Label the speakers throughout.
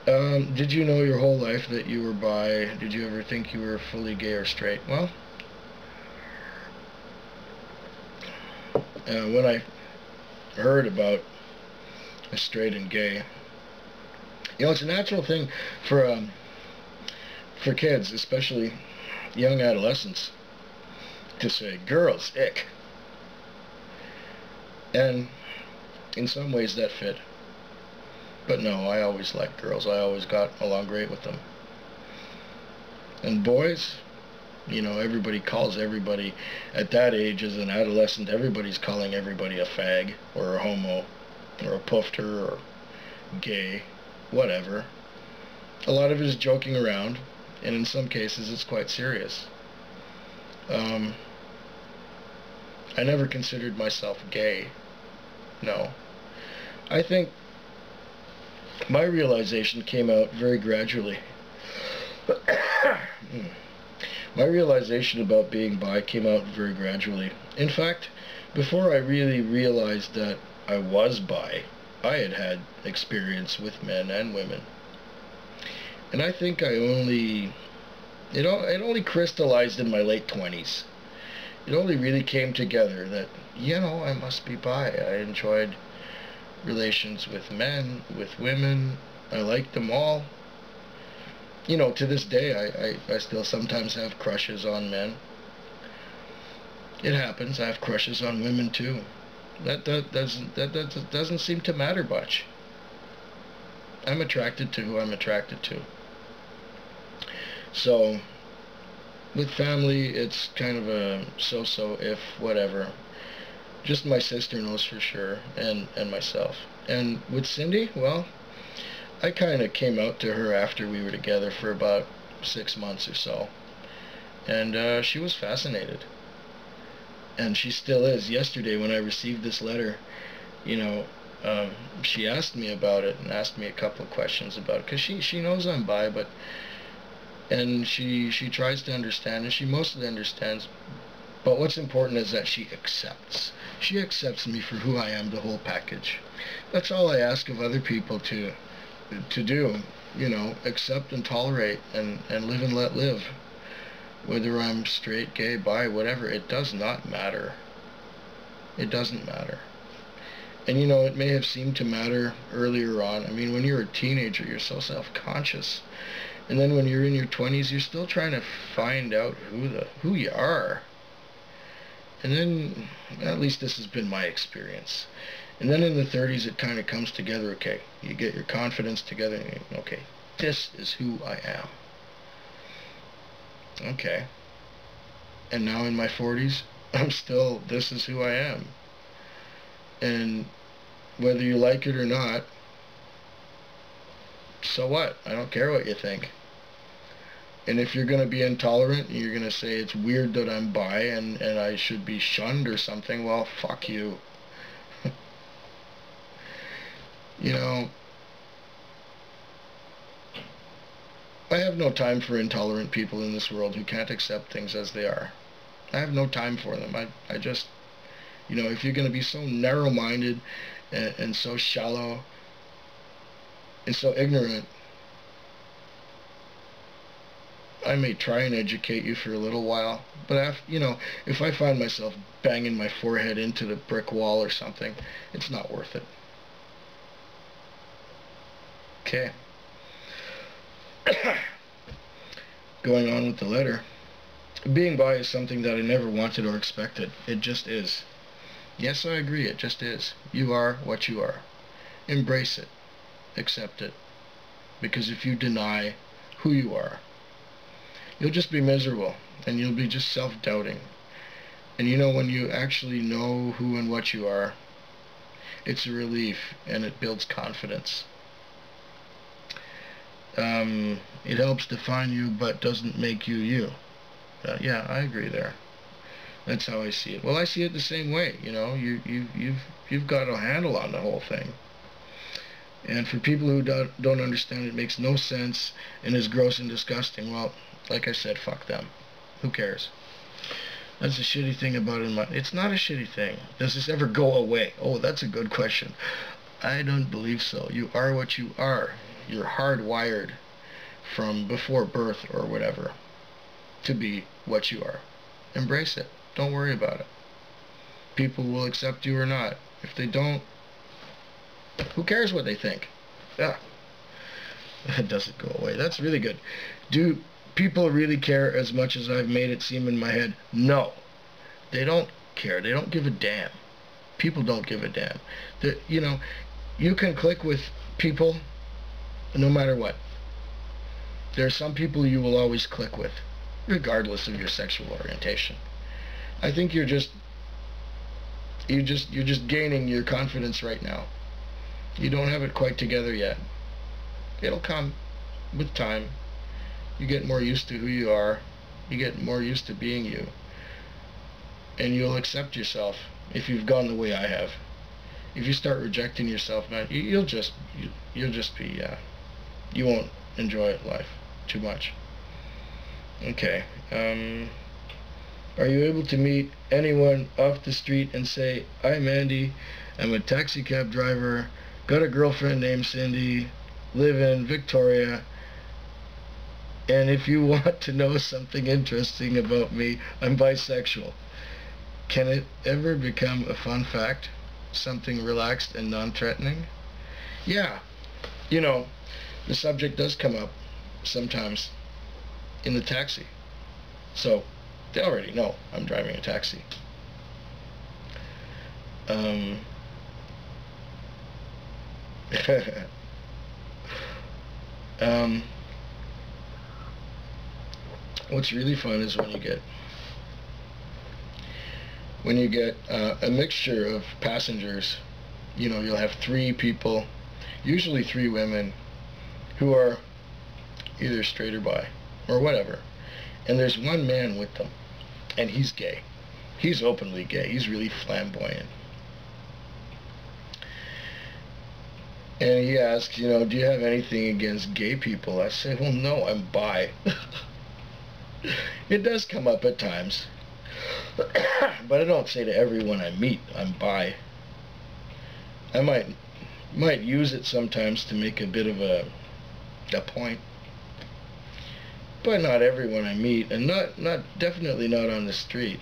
Speaker 1: Did you know your whole life that you were bi? Did you ever think you were fully gay or straight? Well, when I heard about a straight and gay, it's a natural thing for kids, especially young adolescents, to say girls, ick. And in some ways that fit. But no, I always liked girls. I always got along great with them. And boys, everybody calls everybody at that age as an adolescent. Everybody's calling everybody a fag or a homo or a poofter or gay, whatever. A lot of it is joking around, and in some cases it's quite serious. I never considered myself gay. No. I think my realization came out very gradually. My realization about being bi came out very gradually. In fact, before I really realized that I was bi, I had had experience with men and women. And I think it only crystallized in my late 20s. It only really came together that, I must be bi. I enjoyed relations with men, with women. I liked them all. To this day, I still sometimes have crushes on men. It happens. I have crushes on women too. That doesn't seem to matter much. I'm attracted to who I'm attracted to. So, with family, it's kind of a so-so, if whatever. Just my sister knows for sure, and myself. And with Cindy, well, I kind of came out to her after we were together for about 6 months or so. And she was fascinated. And she still is. Yesterday when I received this letter, she asked me about it and asked me a couple of questions about it. Because she knows I'm bi, and she tries to understand, and she mostly understands. But what's important is that she accepts. She accepts me for who I am, the whole package. That's all I ask of other people to do. Accept and tolerate and live and let live. Whether I'm straight, gay, bi, whatever, it does not matter. It doesn't matter. And it may have seemed to matter earlier on. I mean, when you're a teenager, you're so self-conscious. And then when you're in your 20s, you're still trying to find out who you are. And then, at least this has been my experience. And then in the 30s, it kind of comes together. Okay, you get your confidence together, and okay, this is who I am. Okay. And now in my 40s, this is who I am. And whether you like it or not, so what? I don't care what you think. And if you're going to be intolerant, and you're going to say it's weird that I'm bi and I should be shunned or something, well, fuck you. I have no time for intolerant people in this world who can't accept things as they are. I have no time for them. I just, if you're going to be so narrow-minded and so shallow and so ignorant, I may try and educate you for a little while, but if I find myself banging my forehead into the brick wall or something, it's not worth it. Okay. Going on with the letter. Being bi is something that I never wanted or expected. It just is. Yes, I agree, it just is. You are what you are. Embrace it. Accept it. Because if you deny who you are, you'll just be miserable, and you'll be just self-doubting. And when you actually know who and what you are, it's a relief, and it builds confidence. It helps define you, but doesn't make you you. Yeah, I agree there. That's how I see it. Well, I see it the same way. You've got a handle on the whole thing. And for people who don't understand, it makes no sense and is gross and disgusting. Well, like I said, fuck them. Who cares? That's the shitty thing about it. It's not a shitty thing. Does this ever go away? Oh, that's a good question. I don't believe so. You are what you are. You're hardwired from before birth or whatever to be what you are. Embrace it. Don't worry about it. People will accept you or not. If they don't, who cares what they think? Yeah. It doesn't go away. That's really good. Do people really care as much as I've made it seem in my head? No. They don't care. They don't give a damn. People don't give a damn. You know, you can click with people no matter what. There are some people you will always click with, regardless of your sexual orientation. I think you're just gaining your confidence right now. You don't have it quite together yet. It'll come with time. You get more used to who you are. You get more used to being you. And you'll accept yourself if you've gone the way I have. If you start rejecting yourself, man, you'll just be you won't enjoy life too much. Okay. Are you able to meet anyone off the street and say, "I'm Andy, I'm a taxi cab driver, got a girlfriend named Cindy, live in Victoria, and if you want to know something interesting about me, I'm bisexual"? Can it ever become a fun fact? Something relaxed and non-threatening? Yeah. You know, the subject does come up sometimes in the taxi. So, they already know I'm driving a taxi. What's really fun is when you get a mixture of passengers. You know, you'll have 3 people, usually 3 women, who are either straight or bi or whatever, and there's one man with them, and he's gay. He's openly gay. He's really flamboyant. And he asks, you know, "Do you have anything against gay people?" I say, "Well, no, I'm bi." It does come up at times. But I don't say to everyone I meet, "I'm bi." I might use it sometimes to make a bit of a point. But not everyone I meet, and definitely not on the street.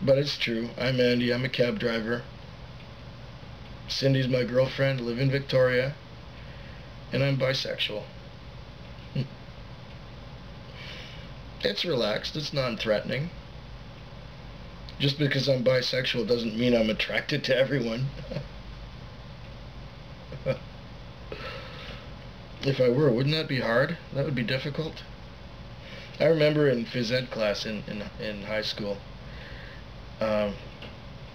Speaker 1: But it's true. I'm Andy, I'm a cab driver. Cindy's my girlfriend, live in Victoria, and I'm bisexual. It's relaxed, it's non-threatening. Just because I'm bisexual doesn't mean I'm attracted to everyone. If I were, wouldn't that be hard? That would be difficult. I remember in phys ed class in high school, there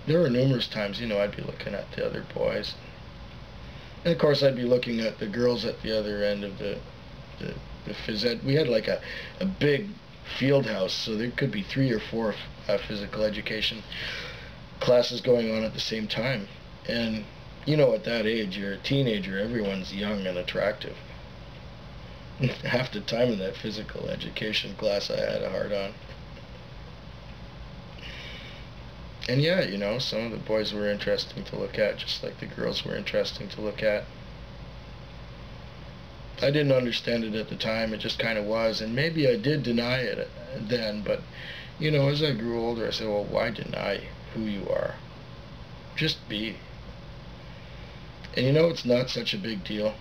Speaker 1: were numerous times, you know, I'd be looking at the other boys. And of course I'd be looking at the girls at the other end of the phys ed. We had like a big field house, so there could be 3 or 4 physical education classes going on at the same time. And you know, at that age, you're a teenager, everyone's young and attractive. Half the time in that physical education class I had a hard on. And yeah, you know, some of the boys were interesting to look at, just like the girls were interesting to look at. I didn't understand it at the time, it just kind of was, and maybe I did deny it then, but, you know, as I grew older, I said, well, why deny who you are? Just be. And you know, it's not such a big deal.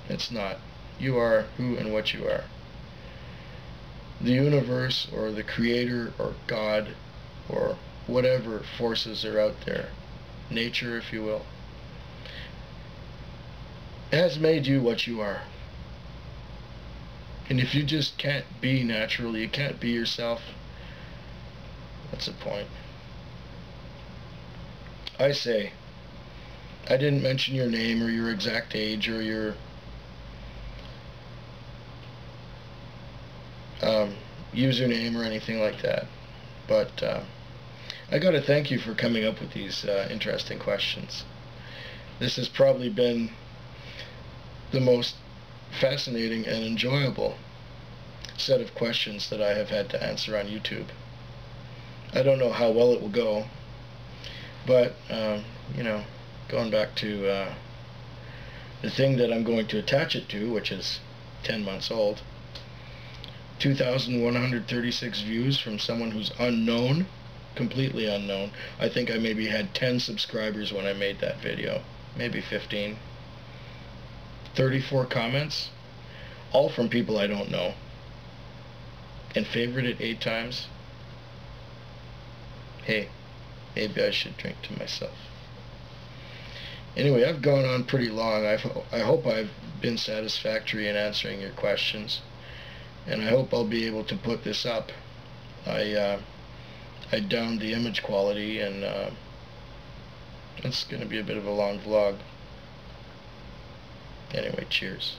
Speaker 1: It's not. You are who and what you are. The universe, or the creator, or God, or whatever forces are out there, nature, if you will, has made you what you are. And if you just can't be natural, you can't be yourself, what's the point? I say, I didn't mention your name or your exact age or your username or anything like that, but I gotta thank you for coming up with these interesting questions. This has probably been the most fascinating and enjoyable set of questions that I have had to answer on YouTube. I don't know how well it will go, but you know, going back to The thing that I'm going to attach it to, which is 10 months old, 2,136 views from someone who's unknown, completely unknown. I think I maybe had 10 subscribers when I made that video, maybe 15. 34 comments, all from people I don't know, and favorite it 8 times. Hey, maybe I should drink to myself. Anyway, I've gone on pretty long. I hope I've been satisfactory in answering your questions, and I hope I'll be able to put this up. I downed the image quality, and it's going to be a bit of a long vlog. Anyway, cheers.